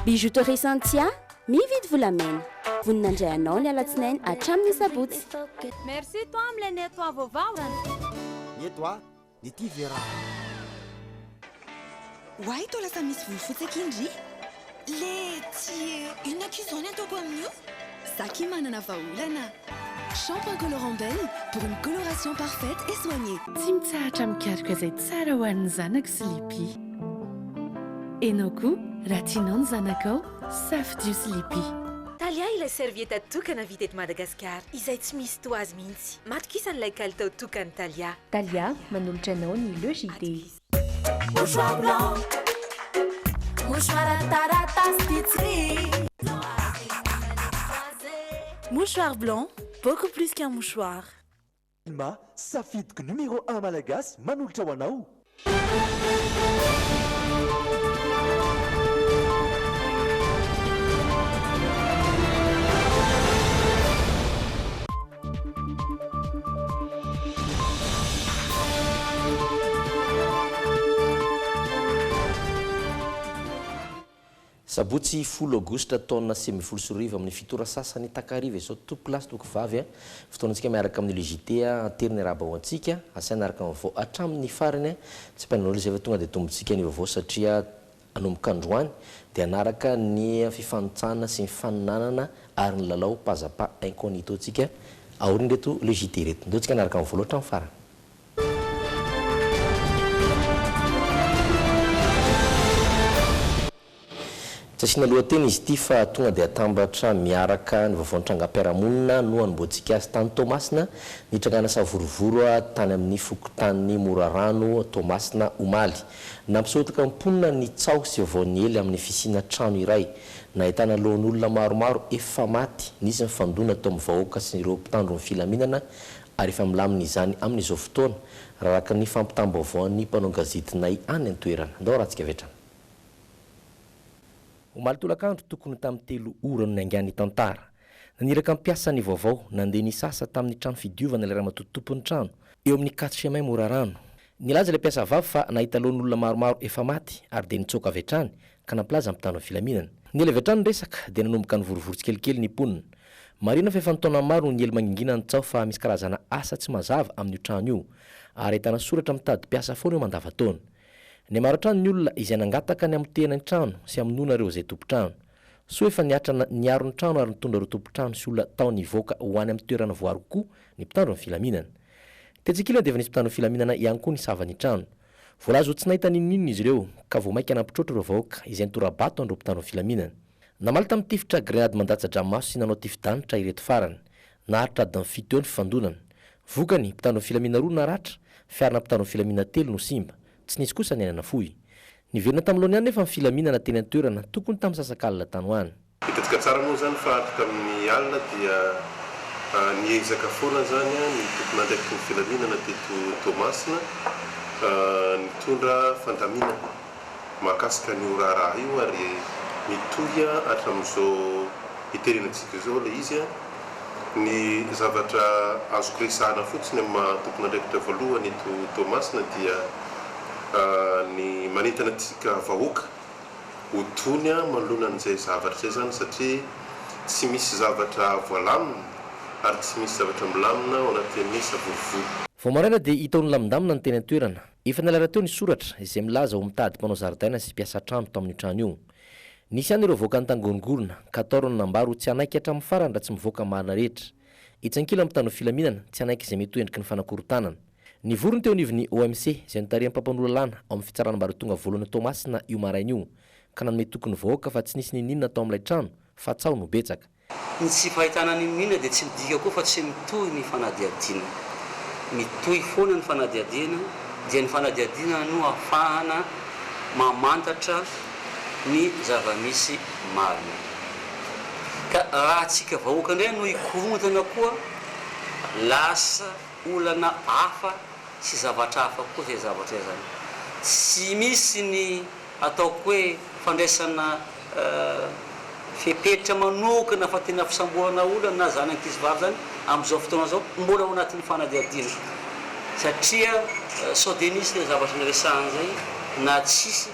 Bijouterie Santia, mividy volamena. Voninandray anao ny alatsinainy hatramin'ny sabotsy. Merci toi am'lay nettoie vaovao. Nettoie, ny ty vera. Why toa lasa misy volofotsy akindry? Le tsy inona kizony ataoko amin'io? Saki manana vahaolana. Shampoing colorant belle pour une coloration parfaite et soignée. Tsy mitsahatra mikaroka izay tsara ho an'ny zanako Sleepy. Enao koa raha tianao ny zanakao safidio Sleepy. Talia ilay servieta tokana vita eto Madagasikara izay tsy misy toazy mihitsy. Matokisa n'ilay kalitao tokany Talia. Talia manolotra anao ny logité. Mouchoir blanc, mouchoir Mouchoir blanc, beaucoup plus qu'un mouchoir. Ma safidiko numéro 1 malagasy manolotra ho anao. Sabotsy folo aogositra taona semifolo sy riva amin'ny fitora sasany takariva izao toko lasy toko vavy fotoanantsika miaraka amin'ny logité ateriny raba ho antsika asaina araka amin'ny vao hatramin'ny farany tsy mpanan'olo izay tonga dia tombontsika ny vaovao satria anomboka androany dia anaraka ny fifanitsana sy ny faninanana ary ny lalao pazapa incognito antsika aoriny reto logité reto ndeo tsika anaraka amin'ny voaloatra amin'ny farany. Tsasina lohateny izy ity fa tonga dia atambatra miaraka ny vaovao trangam-piarahamonina no anomboantsika azy tany Tomasina nitrangana savorovoro tany amin'ny fokontany Morarano Tomasina Omaly. Nampisotaka mponina ny tsao sy vaovao ny ely amin'ny fisina trano iray. Nahitana lohan'olona maromaro efa maty nisy ny fandona tao amin'ny vahoaka sy ireo mpitandro ny filaminana ary efa milamina izany amin'izao fotoana raha araka ny fampitam-baovao ny mpanao gazetinay any an-toerana. Ndao raha tsika vetrana. Omaly tolakandro tokony tamin'ny 3 ora no niangany tantara. Naniraka mpiasa ny vaovao nandeha nisasa tamin'ny trano fidiovana ilay ramatotompon'ny trano eo amin'ny 4 chemin Morarano. Nilaza ilay mpiasa vavy fa nahita lohan'olona maromaro efa maty ary dia nitsoaka avy hatrany ka nampilaza amin'ny mpitandro ny filaminana. Ny ela avy hatrany ny resaka dia nanomboka ny vorovory tsikelikely ny mponina. Marina fa efa nitaona maro ny ely mangingina ny tsao fa misy karazana asa tsy mazava amin'io trano io ary ahitana soratra mitady mpiasa foana eo mandavan-taona. Ny maro trano ny olona izay nangataka ny amotena ny trano sy amonona ireo izay tompo-trano. So efa niatrana niaro ny trano ary nitondra ireo tompo-trano sy olona tao nivoaka ho any amin'ny toerana voary koa ny mpitandro ny filaminana. Tetsikila dia efa nisy mpitandro ny filaminana ihany koa nisava ny trano. Voalaza ho tsy nahita ninninona izy ireo ka vao maika nampitrotro ireo vahoaka izay nitora-bato andreo mpitandro ny filaminana. Namaly tamin'ny tifitra grenady mandatsa-dranomaso sy nanao tifin-danitra ireto farany. Naharitra adiny 7 eo ny fifandonana. Vokany mpitandro ny filaminana 2 naratra, fiarina mpitandro ny filaminana 3 no simba. Tsy nisy kosa ny ainana fohy. Niverina tamin'loany ihany nefa ny filaminana teny an-toerana tokony tamin'ny sasakalina tany ho any. Hitantsika tsara moa zany fa tamin'ny alina dia niezaka foana zany ny tompona andraiky ny filaminana teto Tomasina nitondra fandaminana mahakasika ny oraraha io ary mitohy hatramin'izao hiterenantsika zao le izy ny zavatra azoko resahana fotsiny amin'ny tompona andraikitra voalohany eto Tomasina dia ny manentana antsika vahoaka ho tony manoloana an'izay zavatra zay zany satria tsy misy zavatra voalamina ary tsy misy zavatra milamina ao anatin'ny savorovoro. Vao maraina dia hita ny lamindamina ny teny an-toerana. Efa nalara teo ny soratra izay milaza ho mitady mpanao zaridaina sy mpiasa trano tamin'ny trano io. Nisy ihany ireo voaka nitangorongorona ka ataoro ny nambaro tsy hanaiky hatramin'ny farany raha tsy mivoaka marina rehetra. Hitsankila mitandro filaminana tsy hanaiky izay mety endriky ny fanakorontanana. Ny vorony teo nivon'ny OMC izay nitarihan'ny mpampanolo-lalàna ao amin'ny fitsarana mbary tonga voalohany Tomasina io maraina io ka nanome tokony vahoaka fa tsy nisy ninninona tao amin'ilay trano fa tsao no betsaka. Ny tsy fahitana ninninona dia tsy midika koa fa tsy mitohy ny fanadiadiana. Mitohy foana ny fanadiadiana dia ny fanadiadiana no ahafahana mamantatra ny zava-misy marina. Ka raha tsika vahoaka indray no ikorontana koa lasa olana hafa sy zavatra hafa koa zay zavatra zany. Tsy misy ny ataoko hoe fandraisana fepetra manokana fa tena fisambohana olana na zanak'izy vavy zany amin'izao fotoana zao mbola ao anatin'ny fanadiadiana satria sao de misy le zavatra niresahana zay na tsisy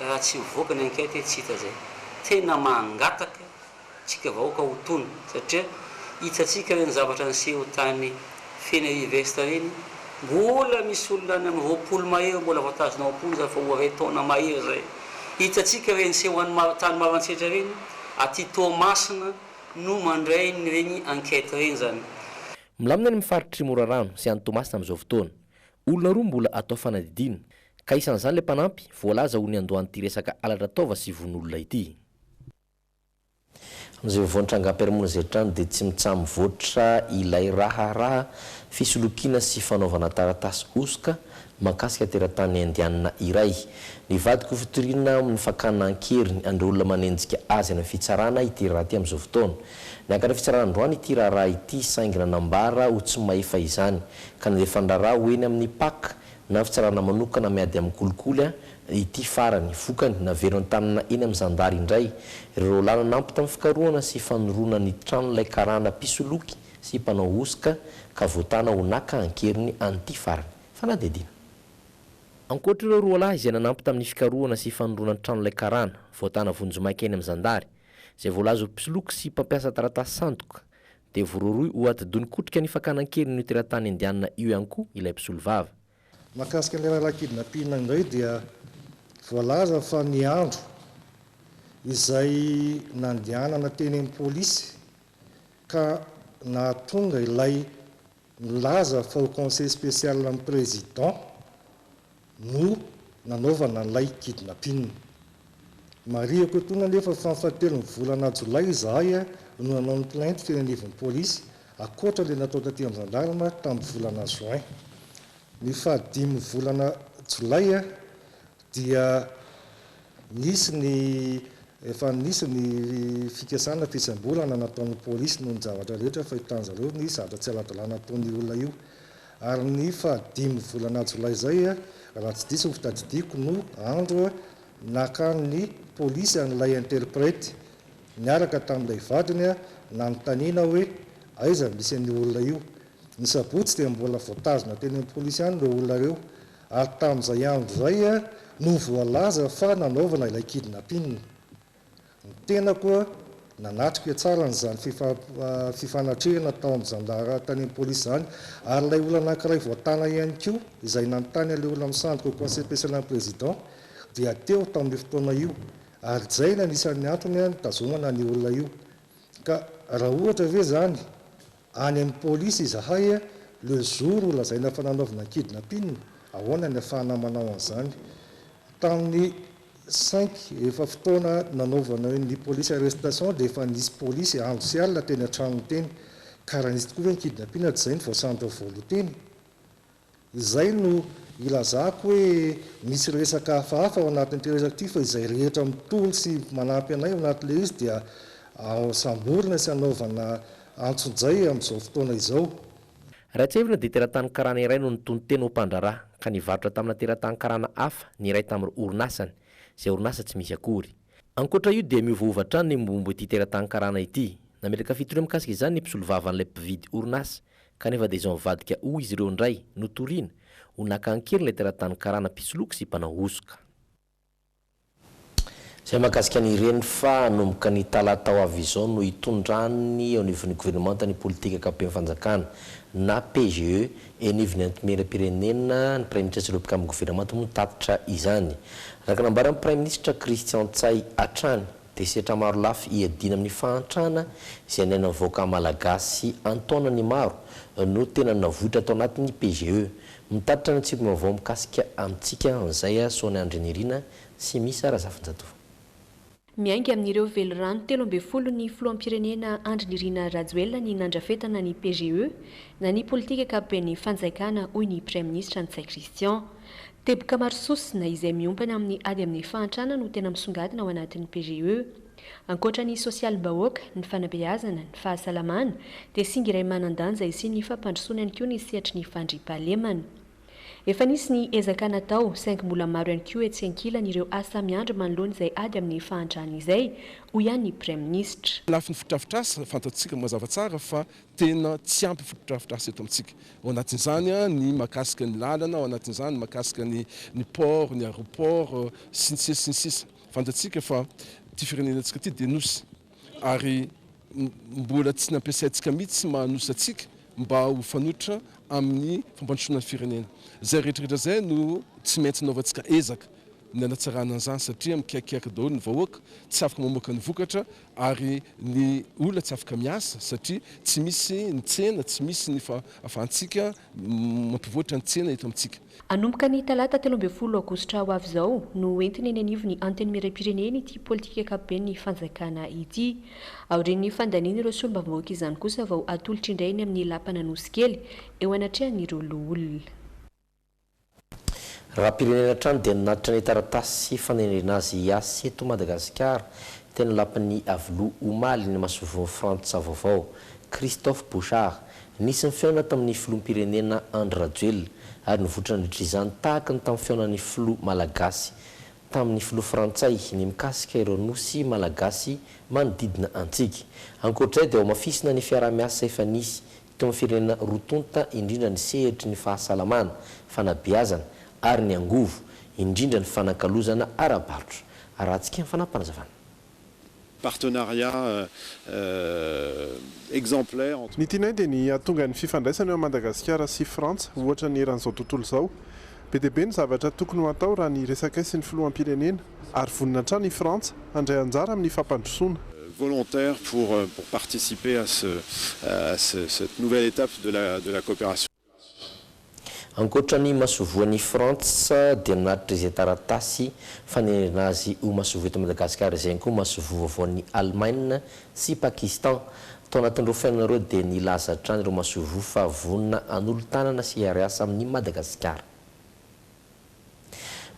raha tsy mivoaka ny enquête tsy hita zay tena mangataka tsika vahoaka ho tony satria hitatsika reny zavatra nyseho tany feny université reny mbola misy olona any amin'ny roapolo mahery mbola voatazona ampolo za fa oare taona mahery zay hitatsika reny seho any tany mavantsehatra reny aty Toamasina no mandray ny reny enquête reny zany. Milamina ny mifaritry Morarano sy any Toamasina amin'izao fotoana olona roa mbola atao fanadidina ka isan'izany le mpanampy voalaza ho ny andohan'ity resaka alatra taova sy von'olona ity. Amin'izay voantrangam-piarahamonina izay trano dia tsy mitsambovoatra ilay raharaha fisolokiana sy fanaovana taratasy osoka mahakasika teratany indianina iray. Ny vadiko fitoriana amin'ny fakana ankeriny andreo olona manenjika azy amin'ny fitsarana ity raha ity amin'izao fotoana. Niakatra fitsarana androany ity raharaha ity saingina nambara ho tsy maefa izany ka nandefa ndraraha ho eny amin'ny paka na fitsarana manokana miady amin'ny kolikoly ity farany vokany naverony tanana eny amin'ny zandary indray ireo lana nampy tamin'ny fikarohana sy fanoroana ny tranon'ilay karana pisoloky sy mpanao osoka ka voatana ho naka ankeriny an'ity farany fanadidina. Ankoatra ireo roa lahy izay nanampy tamin'ny fikarohana sy fanoroana ny tranon'ilay karana voatana vonjomaika eny amin'ny zandary izay voalaza ho pisoloky sy mpampiasa taratasy sandoka dia vororoy ho atidony kotrika ny fakana ankeriny io teratany indianina io ihany koa ilay mpisolo vava. Mahakasika ilay rarakidinapina indray dia voalaza fa ny andro izay nandehanana teny amin'ny polisy ka nahatonga ilay milaza fa ho conseil spécial amin'ny président no nanaovana ilay kidnapina. Mariako tona nefa fahafatelo ny volana jolay izahay no nanao ny plainte teny anivon'ny polisy akoatra le natao taty amin'ny gendarme tamin'ny volana juin. Ny fahadimy volana jolay dia nisy ny fikasana fisam-bolana nataon'ny polisy noho ny zavatra rehetra fa hitan'zareo ny zavatra tsy aladalana ataon'ny olona io. Ary ny fahadimy volana jolay zay raha tsy diso fitadidiko no andro nakany polisy an'ilay interprète niaraka tamin'ilay vadiny nanontaniana hoe aiza misy an'io olona io. Ny sabotsy dia mbola voatazona teny amin'ny polisy any ireo olona reo ary tamin'izay andro zay no voalaza fa nanaovana ilay kidnapina. Ny tena koa nanatrika tsara n'izany fifanatrehana tao amin'ny zandara tany amin'ny polisy zany ary ilay olona anankiray voatana ihany koa izay nanontany ilay olona misandoka au conseil spécial amin'ny président dia teo tamin'io fotoana io ary zay ny anisan'ny antony nitazomana ny olona io. Ka raha ohatra ve zany any amin'ny polisy izahay le jour lazaina fa nanaovana kidnapina ahoana ny ahafahana manao an'izany. Tamin'ny 5 efa fotoana nanaovana ny polisy arrestation dia efa nisy polisy andro sy alina teny an-trano teny ka raha nisy tokoa hoe kidnapina tsy zay ny voasandro volo teny. Izay no ilazako hoe misy resaka hafahafa ao anatin'ity resaka ity fa izay rehetra mitolo sy manampy anay ao anatin'le izy dia samborina sy anaovana antsonjay amin'izao fotoana izao. Raha tsy evina dia teratany karana iray no nitony teny ho mpandraraha ka nivarotra tamina teratany karana hafa ny iray tamin'ny orinasany izay orinasa tsy misy akory. Ankoatra io dia miovaova trano ny mombombo ity teratany karana ity. Nametraka fitony mikasika izany ny mpisolo vavan'ilay mpividy orinasa kanefa dia izao mivadika hoy izy ireo indray no toriana ho naka-ankery ilay teratany karana pisoloky sy mpanao osoka. Izay mahakasika an'ireny fa hanomboka ny talatao avy izao no hitondrany ao anivon'ny gouvernemanta ny politika ankapobeny fanjakana na PGE enivon'ny antomeram-pirenena ny prime ministre tsilopika amin'ny gouvernemanta moa tatitra izany. Raka nambaran'ny prime ministre Christian Tsay Atrany dia setra maro lafy iadina amin'ny fahantrana izay naina voaka malagasy antaona ny maro no tena navoitra atao anatin'ny PGE. Mitatitra ny tsiko mavao mikasika amintsika an'izay Sonia Andrenirina sy misy Arazafinjatovo. Miainga amin'ireo velorano 13 ny filoham-pirenena Andrinirina Rajoelina ny nandrafetana ny PGE na ny politika ankapobeny fanjakana hoy ny prime ministre Tsay Christian. Teboka maro sosina izay miompana amin'ny ady amin'ny fahantrana no tena misongadina ao anatin'ny PGE. Ankoatra ny sosialim-bahoaka, ny fanabeazana, ny fahasalamana dia singa iray manan-danja sy ny fampandrosoana ihany koa ny sehatry ny fandriampahalemana. Efa nisy ny ezaka natao saingy mbola maro ihany koa etsy ankilany ireo asa miandry manoloana izay ady amin'ny fahantrana izay hoy ihany ny prime ministre. Lafy ny fotodrafitrasa fantatsika mazava tsara fa tena tsy ampy fotodrafitrasa eto amintsika. Ao anatin'izany ny mahakasika ny lalana, ao anatin'izany mahakasika ny port, ny aéroport sy ny sisa. fantatsika fa ty firenenantsika ty de nosy ary mbola tsy nampiasaintsika mihitsy manosy atsika mba ho fanotritra amin'ny fampandrosoana ny firenena zay rehetrarehetra zay no tsy maintsy naovantsika ezaka ny anatsarana an'izany satria mikaikiaka daholo ny vahoaka tsy afaka mamoaka ny vokatra ary ny olona tsy afaka miasa satria tsy misy ny tsena tsy misy ny ahafahantsika mampivoatra ny tsena eto amintsika. Anomboka ny talata 13 aogositra ho avy izao no entiny eny anivo ny anteny miray-pireneny ity politika ankapobeny ny fanjakana ity. Aorian'ny fandaniana ireo solombavambahoaka izany kosa vao atolotra indray ny amin'ny lampana nosy kely eo anatrehan'ireo loholona. Raha pirenena trano dia nanatitra ny taratasy fanenrena azy asy eto Madagasikara tena lapan'ny avilo omaly ny masovon'ny frantsa vaovao Christophe Bouchard nisy ny fiaona tamin'ny filoham-pirenena Andry Rajoelina ary nivoatra nydritrizany tahaka ny tamin'ny fiaonan'ny filoha malagasy tamin'ny filoha frantsay ny mikasika ireo nosy malagasy manodidina antsika. Ankoatr'izay dia ao mafisina ny fiarah-miasa efa nisy teo amin'ny firenena rotonta indrindra ny sehitry ny fahasalamana fanabeazana ary ny angovo indrindra ny fanakalozana ara-barotra arahantsika ny fanampanazavana. Partenariat exemplaire entre ny tianay dia ny atonga ny fifandraisana eo Madagasikara sy Frantsa ohatra ny eran'izao tontolo izao be dia be ny zavatra tokony ho atao raha ny resaka sy ny filoham-pirenena ary vonina hatrany ny Frantsa handray anjara amin'ny fampandrosoana volontaire pour participer à cette nouvelle étape de la coopération. Ankoatra ny masovoan'ny Frantsa dia nanatitra izay taratasy fanenrena azy ho masovo eto Madagasikara izay koa masovo vaoan'ny Allemagne sy Pakistan. Tao anatin'ireo fiainanareo dia nilaza hatrany ireo masovo fa vonina anolo-tanana sy hiariasa amin'ny Madagasikara.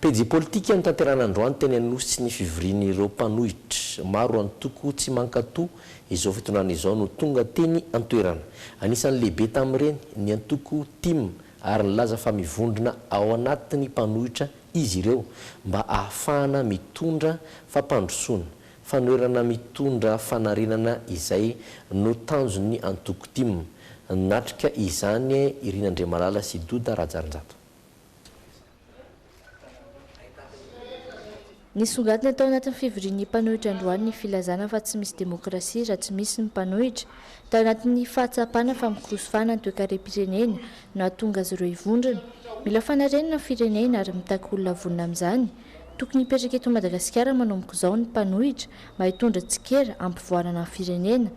Pejy politika ny tanterana androany teny anosy ny fivorian'ireo mpanohitra maro antoko tsy mankato izao fitondrana izao no tonga teny antoerana. Anisan'ny lehibe tamin'ireny ny antoko tim ary nilaza fa mivondrona ao anatin'ny mpanohitra izy ireo mba ahafahana mitondra fampandrosoana fanoerana mitondra fanarenana izay no tanjon'ny antoko tim natrika izany Irina Andriamalala sy Doda Rajarinjato. Nisongadina tao anatin'ny fivorian'ny mpanohitra androany ny filazana fa tsy misy demokrasia raha tsy misy ny mpanohitra. Tao anatin'ny fahatsapana fa mikorosofana ny toe-karem-pirenena no ahatonga azy ireo hivondrona. Mila fanarenana ny firenena ary mitaky olona vonina amin'izany. Tokony hipetraka eto Madagasikara manomboka izao ny mpanohitra mba hitondra tsikera ampivoarana ny firenena.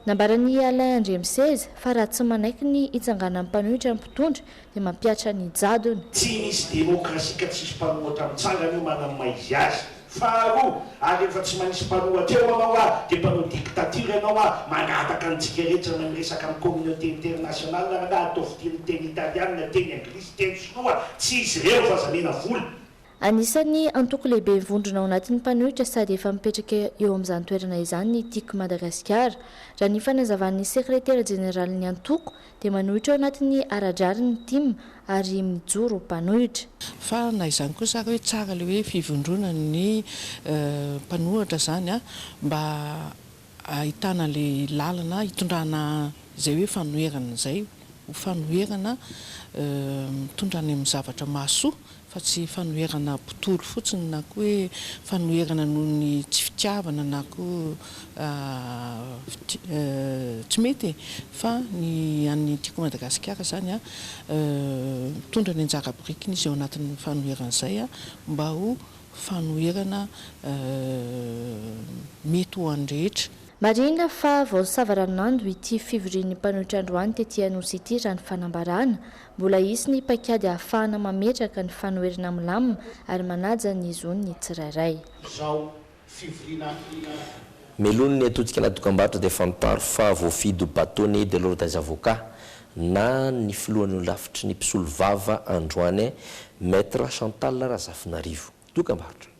Nambaran'ny Alain André Miseza fa raha tsy manaiky ny hitsangana ny mpanohitra mpitondra dia mampiatra ny jadony. Tsy misy demokrasia ka tsisy mpanohatra mitsangana io manamay izy azy. Faharoa, ary efa tsy manisy mpanohatra eo anao dia mpanao dictature ianao manataka antsika rehetra na miresaka amin'ny communauté internationale raha atao fiteny teny italiana teny anglisy teny sinoa tsy izy ireo fazamena vola. Anisany antoko lehibe mivondrona ao anatin'ny mpanohitra sady efa mipetraka eo amin'izany toerana izany ny tiako Madagasikara. Raha ny fanazavan'ny sekretera jeneralin'ny antoko dia manohitra ao anatin'ny aradrariny tim ary mijoro mpanohitra. Fa na izany koa saka hoe tsara le hoe fivondrona ny mpanohitra zany mba ahitana le lalana hitondrana izay hoe fanoherana zay ho fanoherana mitondrany amin'ny zavatra mahasoa fa tsy fanoherana potolo fotsiny na koa hoe fanoherana noho ny tsy fitiavana na koa tsy mety fa ny an'ny tiako Madagasikara zany mitondra ny anjara birikiny izy ao anatin'ny fanoherana izay mba ho fanoherana mety ho an'ny Marina fa vao savaranando ity fivorian'ny mpanohitra androany tetỳ Anosy ity raha ny fanambarana mbola isy ny paikady ahafahana mametraka ny fanoherana milamina ary manaja ny zon'ny tsirairay. Melony ny atodika anaty dokam-barotra dia fantaro fa voafidy bâtonnet de l'ordre des avocats na ny filohan'ny lafitry ny mpisolo vava androany maître Chantal Razafinarivo. Dokam-barotra.